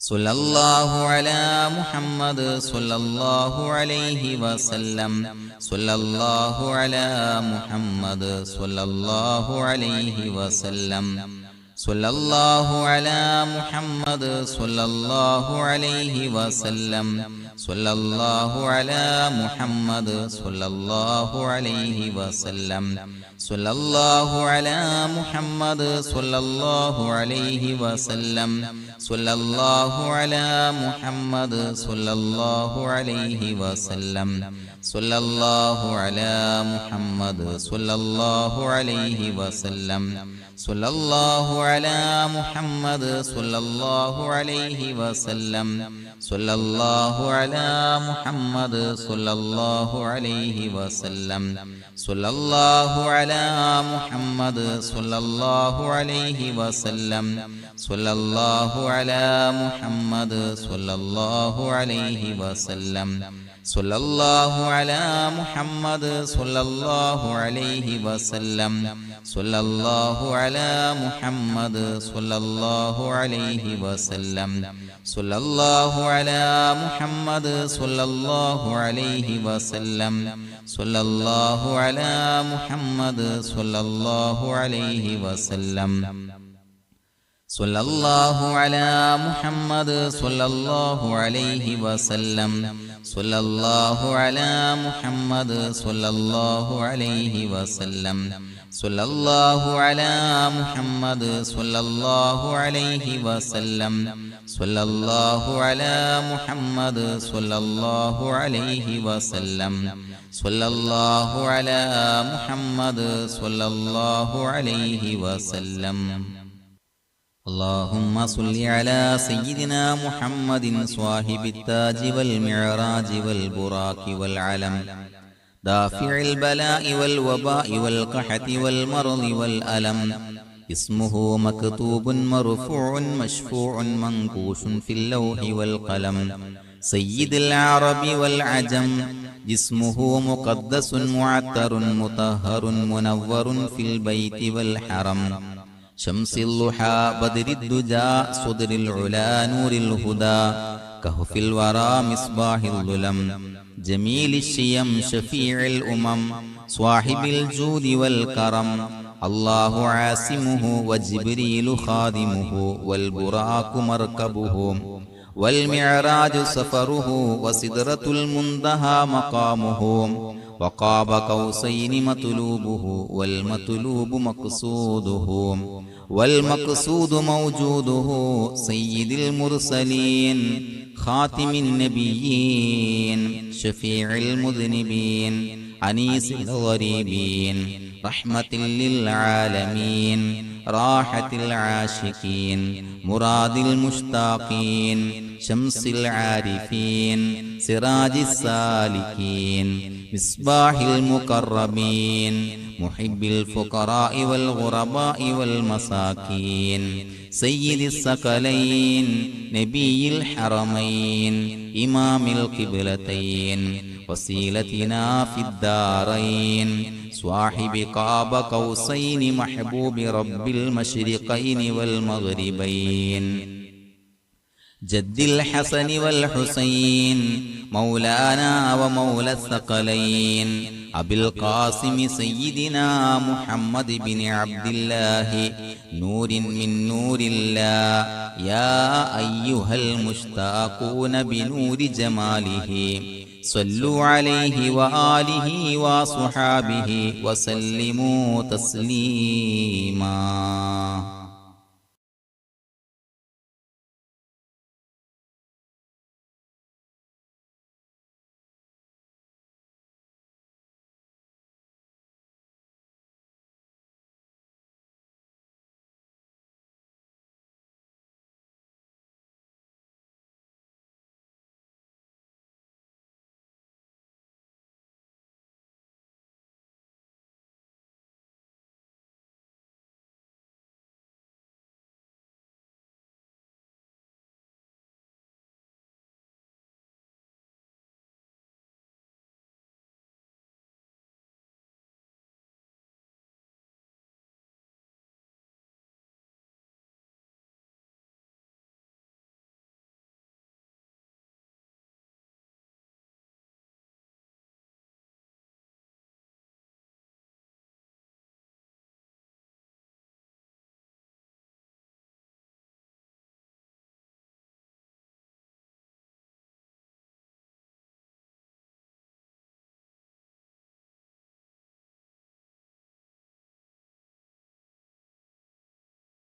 സല്ലല്ലാഹു അലാ മുഹമ്മദ് സല്ലല്ലാഹു അലൈഹി വസല്ലം. സല്ലല്ലാഹു അലാ മുഹമ്മദ് സല്ലല്ലാഹു അലൈഹി വസല്ലം. സല്ലല്ലാഹു അലാ മുഹമ്മദ് സല്ലല്ലാഹു അലൈഹി വസല്ലം. സല്ലല്ലാഹു അലാ മുഹമ്മദ് സല്ലല്ലാഹു അലൈഹി വസല്ലം. സല്ലല്ലാഹു അലാ മുഹമ്മദ് സല്ലല്ലാഹു അലൈഹി വസല്ലം. സല്ലല്ലാഹു അലാ മുഹമ്മദ് സല്ലല്ലാഹു അലൈഹി വസല്ലം. സല്ലല്ലാഹു അലാ മുഹമ്മദ് സല്ലല്ലാഹു അലൈഹി വസല്ലം. സല്ലല്ലാഹു അലാ മുഹമ്മദ് സല്ലല്ലാഹു അലൈഹി വസല്ലം. സല്ലല്ലാഹു അലാ മുഹമ്മദ് സല്ലല്ലാഹു അലൈഹി വസല്ലം. സല്ലല്ലാഹു അലാ മുഹമ്മദ് സല്ലല്ലാഹു അലൈഹി വസല്ലം. സല്ലല്ലാഹു അലാ മുഹമ്മദ് സല്ലല്ലാഹു അലൈഹി വസല്ലം. സല്ലല്ലാഹു അലാ മുഹമ്മദ് സല്ലല്ലാഹു അലൈഹി വസല്ലം. സല്ലല്ലാഹു അലാ മുഹമ്മദ് സല്ലല്ലാഹു അലൈഹി വസല്ലം. സല്ലല്ലാഹു അലാ മുഹമ്മദ് സല്ലല്ലാഹു അലൈഹി വസല്ലം. സല്ലല്ലാഹു അലാ മുഹമ്മദ് സല്ലല്ലാഹു അലൈഹി വസല്ലം. സല്ലല്ലാഹു അലാ മുഹമ്മദ് സല്ലല്ലാഹു അലൈഹി വസല്ലം. സല്ലല്ലാഹു അലാ മുഹമ്മദ് സല്ലല്ലാഹു അലൈഹി വസല്ലം. സല്ലല്ലാഹു അലാ മുഹമ്മദ് സല്ലല്ലാഹു അലൈഹി വസല്ലം. സല്ലല്ലാഹു അലാ മുഹമ്മദ് സല്ലല്ലാഹു അലൈഹി വസല്ലം. സല്ലല്ലാഹു അലാ മുഹമ്മദ് സല്ലല്ലാഹു അലൈഹി വസല്ലം. اللهم صل على سيدنا محمد صاحب التاج والمعراج والبراق والعلم دافع البلاء والوباء والقحط والمرض والألم. اسمه مكتوب مرفوع مشفوع منقوش في اللوح والقلم. سيد العرب والعجم. جسمه مقدس معطر مطهر منور في البيت والحرم. شمس الضحى بدر الدجى صدر العلا نور الهدى كهف الورى مصباح الظلم. جميل الشيم شفيع الأمم صاحب الجود والكرم. الله عاصمه وجبريل خادمه والبراق مركبه والمعراج سفره وسدرة المنتهى مقامه. وقاب قوسين مطلوبه والمطلوب مقصوده والمقصود موجوده. سيد المرسلين خاتم النبيين شفيع المذنبين أنيس الغريبين رحمة للعالمين راحة العاشقين مراد المشتاقين شمس العارفين سراج السالكين مصباح المقربين محب الفقراء والغرباء والمساكين. سيد الثقلين نبي الحرمين إمام القبلتين وسيلتنا في الدارين. صاحب قاب قوسين محبوب رب المشرقين والمغربين. جد الحسن والحسين مولانا ومولى الثقلين. أبي القاسم سيدنا محمد بن عبد الله نور من نور الله. يا أيها المشتاقون بنور جماله صلوا عليه وآله وصحابه وسلموا تسليما.